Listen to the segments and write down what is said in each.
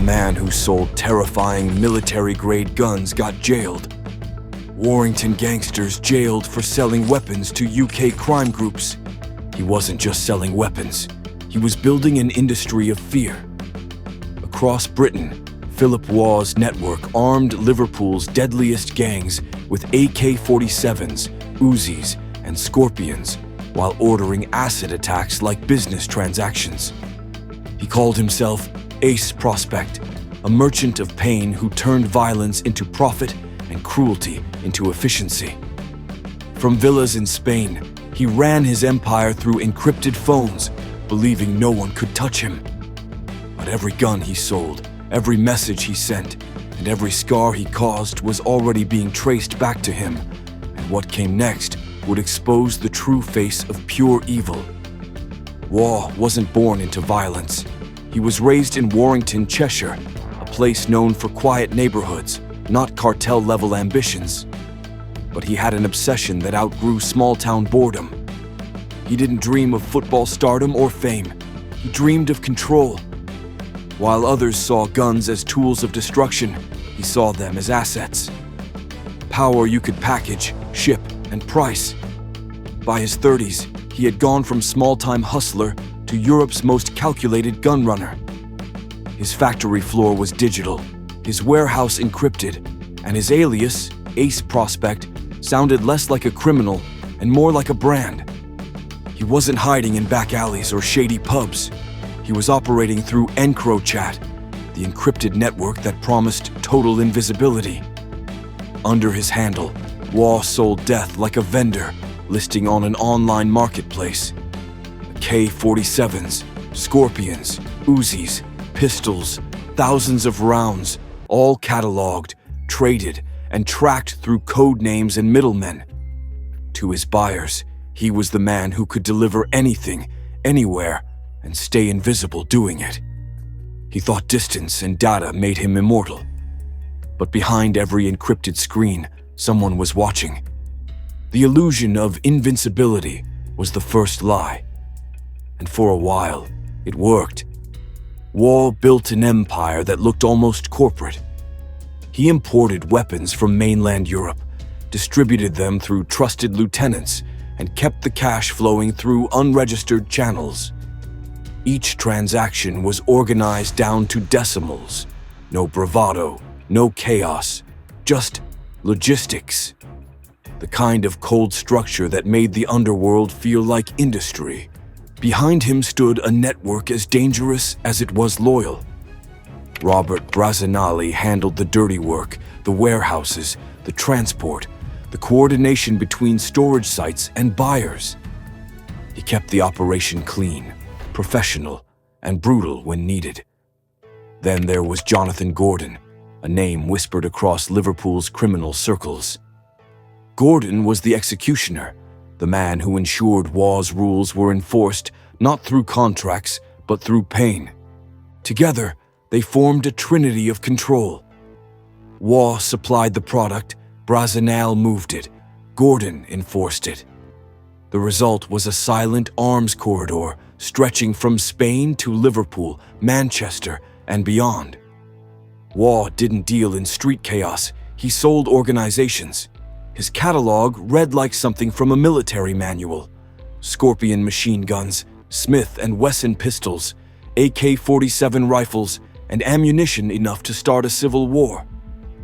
man who sold terrifying military-grade guns got jailed. Warrington gangsters jailed for selling weapons to UK crime groups. He wasn't just selling weapons. He was building an industry of fear. Across Britain, Philip Waugh's network armed Liverpool's deadliest gangs with AK-47s, Uzis, and Scorpions, while ordering acid attacks like business transactions. He called himself Ace Prospect, a merchant of pain who turned violence into profit and cruelty into efficiency. From villas in Spain, he ran his empire through encrypted phones, believing no one could touch him. But every gun he sold, every message he sent, and every scar he caused was already being traced back to him, and what came next would expose the true face of pure evil. Waugh wasn't born into violence. He was raised in Warrington, Cheshire, a place known for quiet neighborhoods, not cartel-level ambitions. But he had an obsession that outgrew small-town boredom. He didn't dream of football stardom or fame. He dreamed of control. While others saw guns as tools of destruction, he saw them as assets. Power you could package, ship, and price. By his 30s, he had gone from small-time hustler to Europe's most calculated gun runner. His factory floor was digital, his warehouse encrypted, and his alias, Ace Prospect, sounded less like a criminal and more like a brand. He wasn't hiding in back alleys or shady pubs. He was operating through EncroChat, the encrypted network that promised total invisibility. Under his handle, Waugh sold death like a vendor, listing on an online marketplace. K-47s, Scorpions, Uzis, pistols, thousands of rounds, all cataloged, traded, and tracked through code names and middlemen. To his buyers, he was the man who could deliver anything, anywhere, and stay invisible doing it. He thought distance and data made him immortal. But behind every encrypted screen, someone was watching. The illusion of invincibility was the first lie. And for a while, it worked. Waugh built an empire that looked almost corporate. He imported weapons from mainland Europe, distributed them through trusted lieutenants, and kept the cash flowing through unregistered channels. Each transaction was organized down to decimals. No bravado, no chaos, just logistics. The kind of cold structure that made the underworld feel like industry. Behind him stood a network as dangerous as it was loyal. Robert Brazinali handled the dirty work, the warehouses, the transport, the coordination between storage sites and buyers. He kept the operation clean, professional, and brutal when needed. Then there was Jonathan Gordon, a name whispered across Liverpool's criminal circles. Gordon was the executioner, the man who ensured Waugh's rules were enforced not through contracts, but through pain. Together, they formed a trinity of control. Waugh supplied the product, Brazinal moved it, Gordon enforced it. The result was a silent arms corridor stretching from Spain to Liverpool, Manchester, and beyond. Waugh didn't deal in street chaos, he sold organizations. His catalog read like something from a military manual. Scorpion machine guns, Smith & Wesson pistols, AK-47 rifles, and ammunition enough to start a civil war.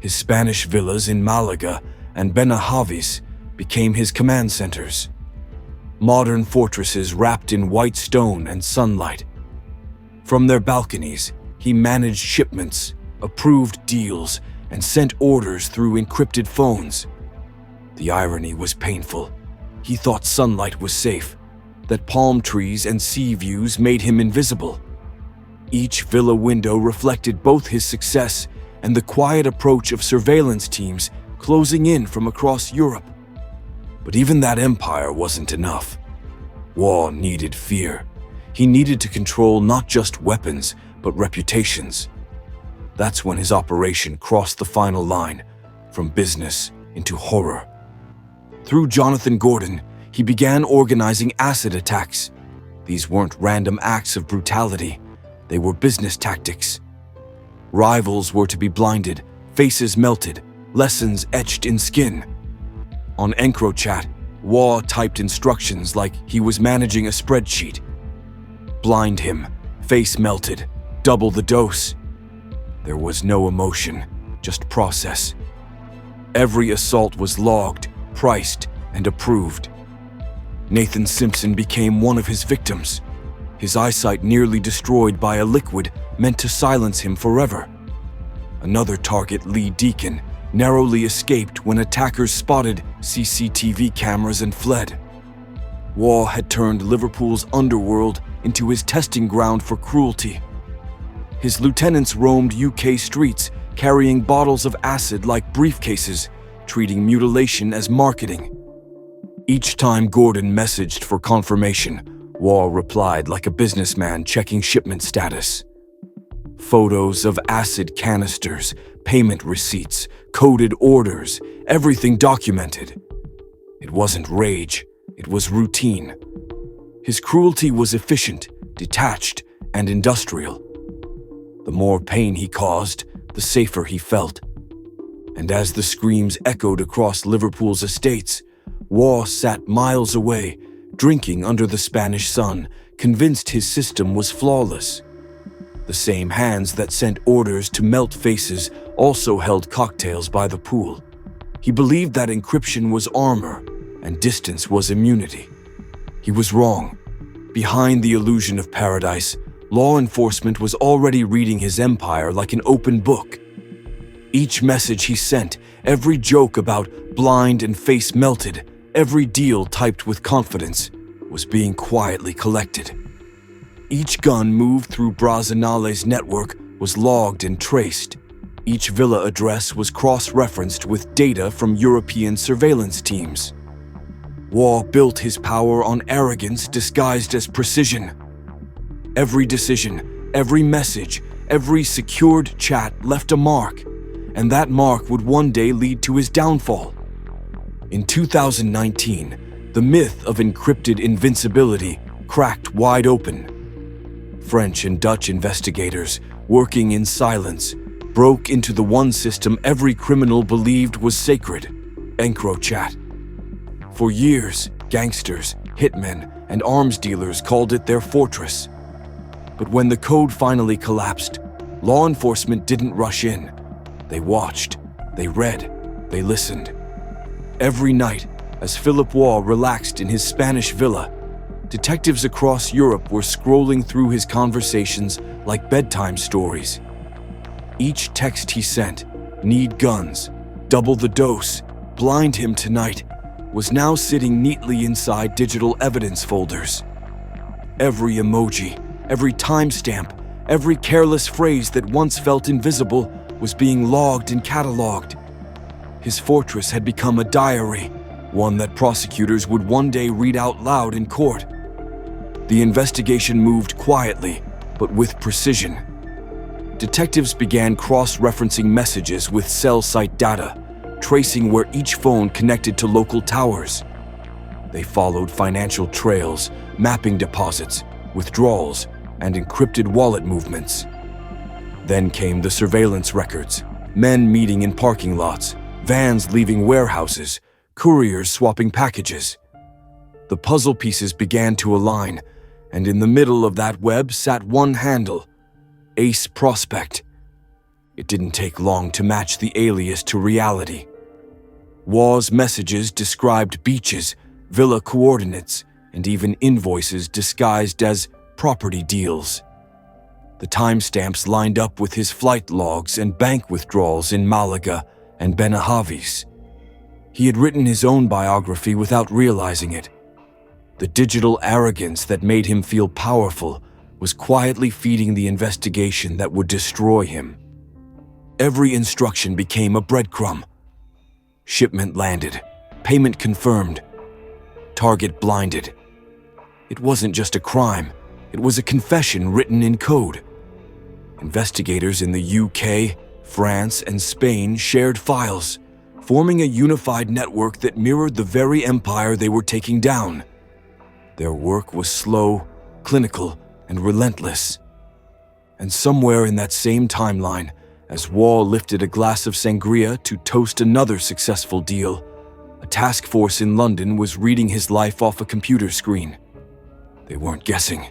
His Spanish villas in Malaga and Benahavis became his command centers. Modern fortresses wrapped in white stone and sunlight. From their balconies, he managed shipments, approved deals, and sent orders through encrypted phones. The irony was painful. He thought sunlight was safe, that palm trees and sea views made him invisible. Each villa window reflected both his success and the quiet approach of surveillance teams closing in from across Europe. But even that empire wasn't enough. Waugh needed fear. He needed to control not just weapons, but reputations. That's when his operation crossed the final line, from business into horror. Through Jonathan Gordon, he began organizing acid attacks. These weren't random acts of brutality. They were business tactics. Rivals were to be blinded, faces melted, lessons etched in skin. On EncroChat, Waugh typed instructions like he was managing a spreadsheet. Blind him, face melted, double the dose. There was no emotion, just process. Every assault was logged, priced, and approved. Nathan Simpson became one of his victims, his eyesight nearly destroyed by a liquid meant to silence him forever. Another target, Lee Deacon, narrowly escaped when attackers spotted CCTV cameras and fled. Waugh had turned Liverpool's underworld into his testing ground for cruelty. His lieutenants roamed UK streets, carrying bottles of acid like briefcases, treating mutilation as marketing. Each time Gordon messaged for confirmation, Waugh replied like a businessman checking shipment status. Photos of acid canisters, payment receipts, coded orders, everything documented. It wasn't rage, it was routine. His cruelty was efficient, detached, and industrial. The more pain he caused, the safer he felt. And as the screams echoed across Liverpool's estates, Waugh sat miles away, drinking under the Spanish sun, convinced his system was flawless. The same hands that sent orders to melt faces also held cocktails by the pool. He believed that encryption was armor and distance was immunity. He was wrong. Behind the illusion of paradise, law enforcement was already reading his empire like an open book. Each message he sent, every joke about blind and face melted, every deal typed with confidence, was being quietly collected. Each gun moved through Brazenale's network was logged and traced. Each villa address was cross-referenced with data from European surveillance teams. Waugh built his power on arrogance disguised as precision. Every decision, every message, every secured chat left a mark, and that mark would one day lead to his downfall. In 2019, the myth of encrypted invincibility cracked wide open. French and Dutch investigators, working in silence, broke into the one system every criminal believed was sacred, EncroChat. For years, gangsters, hitmen, and arms dealers called it their fortress. But when the code finally collapsed, law enforcement didn't rush in. They watched, they read, they listened. Every night, as Philip Waugh relaxed in his Spanish villa, detectives across Europe were scrolling through his conversations like bedtime stories. Each text he sent, "Need guns, double the dose, blind him tonight," was now sitting neatly inside digital evidence folders. Every emoji, every timestamp, every careless phrase that once felt invisible was being logged and cataloged. His fortress had become a diary, one that prosecutors would one day read out loud in court. The investigation moved quietly, but with precision. Detectives began cross-referencing messages with cell site data, tracing where each phone connected to local towers. They followed financial trails, mapping deposits, withdrawals, and encrypted wallet movements. Then came the surveillance records, men meeting in parking lots, vans leaving warehouses, couriers swapping packages. The puzzle pieces began to align, and in the middle of that web sat one handle, Ace Prospect. It didn't take long to match the alias to reality. Waugh's messages described beaches, villa coordinates, and even invoices disguised as property deals. The timestamps lined up with his flight logs and bank withdrawals in Malaga and Benahavis. He had written his own biography without realizing it. The digital arrogance that made him feel powerful was quietly feeding the investigation that would destroy him. Every instruction became a breadcrumb. Shipment landed, payment confirmed, target blinded. It wasn't just a crime, it was a confession written in code. Investigators in the UK, France, and Spain shared files, forming a unified network that mirrored the very empire they were taking down. Their work was slow, clinical, and relentless. And somewhere in that same timeline, As Waugh lifted a glass of sangria to toast another successful deal, a task force in London was reading his life off a computer screen. They weren't guessing.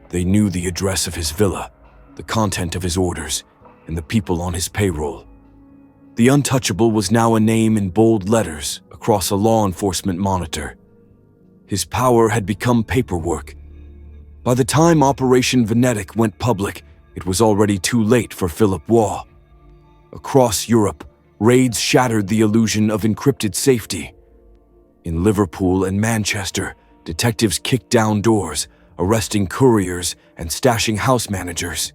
They knew the address of his villa, the content of his orders, and the people on his payroll. The untouchable was now a name in bold letters across a law enforcement monitor. His power had become paperwork. By the time Operation Vanetic went public, it was already too late for Philip Waugh. Across Europe, raids shattered the illusion of encrypted safety. In Liverpool and Manchester, detectives kicked down doors, arresting couriers and stashing house managers.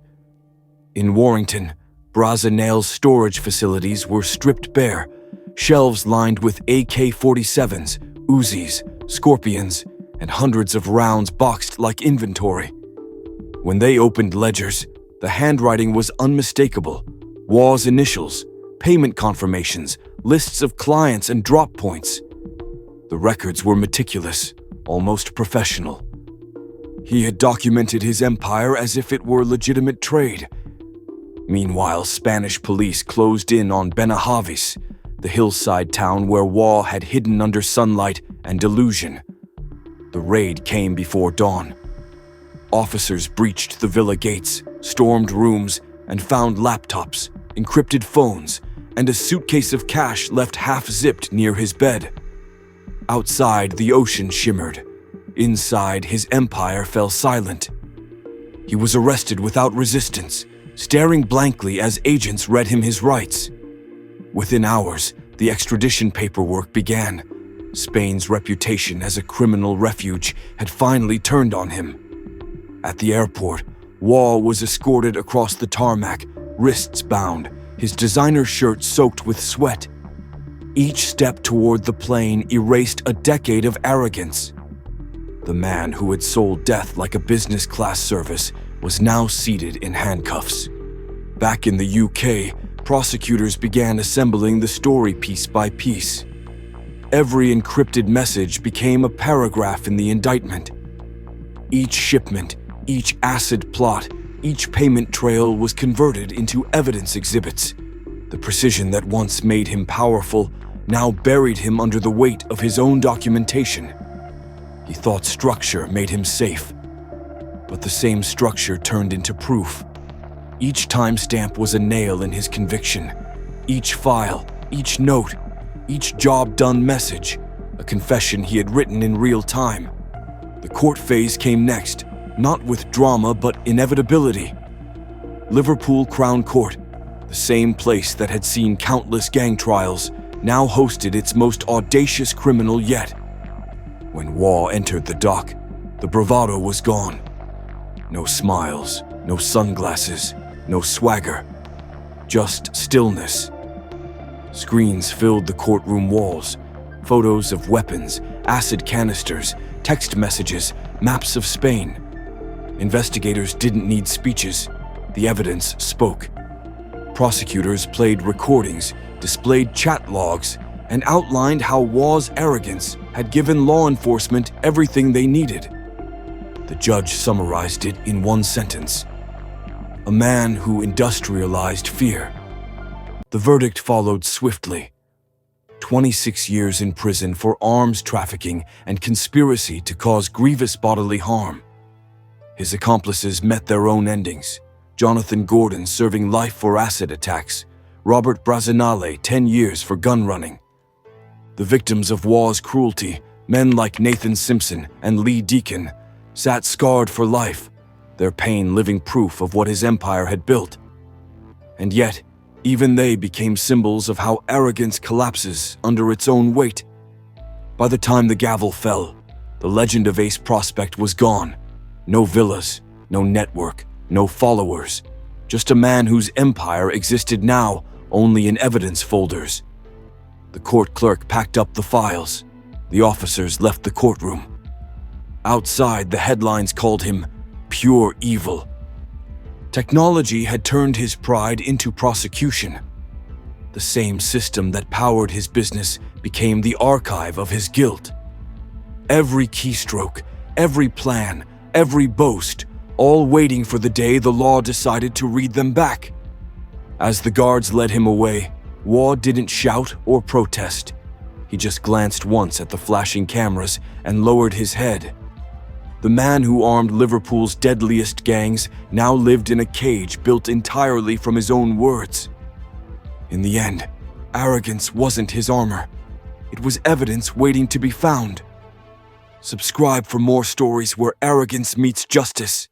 In Warrington, Brazenale's storage facilities were stripped bare, shelves lined with AK-47s, Uzis, Scorpions, and hundreds of rounds boxed like inventory. When they opened ledgers, the handwriting was unmistakable. Waugh's initials, payment confirmations, lists of clients and drop points. The records were meticulous, almost professional. He had documented his empire as if it were legitimate trade. Meanwhile, Spanish police closed in on Benahavis, the hillside town where Waugh had hidden under sunlight and delusion. The raid came before dawn. Officers breached the villa gates, stormed rooms, and found laptops, encrypted phones, and a suitcase of cash left half-zipped near his bed. Outside, the ocean shimmered. Inside, his empire fell silent. He was arrested without resistance, staring blankly as agents read him his rights. Within hours, the extradition paperwork began. Spain's reputation as a criminal refuge had finally turned on him. At the airport, Waugh was escorted across the tarmac, wrists bound, his designer shirt soaked with sweat. Each step toward the plane erased a decade of arrogance. The man who had sold death like a business-class service was now seated in handcuffs. Back in the UK, prosecutors began assembling the story piece by piece. Every encrypted message became a paragraph in the indictment. Each shipment, each acid plot, each payment trail was converted into evidence exhibits. The precision that once made him powerful now buried him under the weight of his own documentation. He thought structure made him safe, but the same structure turned into proof. Each timestamp was a nail in his conviction. Each file, each note, each job-done message, a confession he had written in real time. The court phase came next, not with drama but inevitability. Liverpool Crown Court, the same place that had seen countless gang trials, now hosted its most audacious criminal yet. When Waugh entered the dock, the bravado was gone. No smiles, no sunglasses, no swagger, just stillness. Screens filled the courtroom walls, photos of weapons, acid canisters, text messages, maps of Spain. Investigators didn't need speeches. The evidence spoke. Prosecutors played recordings, displayed chat logs, and outlined how Waugh's arrogance had given law enforcement everything they needed. The judge summarized it in one sentence: a man who industrialized fear. The verdict followed swiftly. 26 years in prison for arms trafficking and conspiracy to cause grievous bodily harm. His accomplices met their own endings. Jonathan Gordon serving life for acid attacks, Robert Brazenale 10 years for gun running. The victims of Waugh's cruelty, men like Nathan Simpson and Lee Deacon, sat scarred for life, their pain living proof of what his empire had built. And yet, even they became symbols of how arrogance collapses under its own weight. By the time the gavel fell, the legend of Ace Prospect was gone. No villas, no network, no followers, just a man whose empire existed now only in evidence folders. The court clerk packed up the files. The officers left the courtroom. Outside, the headlines called him pure evil. Technology had turned his pride into prosecution. The same system that powered his business became the archive of his guilt. Every keystroke, every plan, every boast, all waiting for the day the law decided to read them back. As the guards led him away, Waugh didn't shout or protest. He just glanced once at the flashing cameras and lowered his head. The man who armed Liverpool's deadliest gangs now lived in a cage built entirely from his own words. In the end, arrogance wasn't his armor. It was evidence waiting to be found. Subscribe for more stories where arrogance meets justice.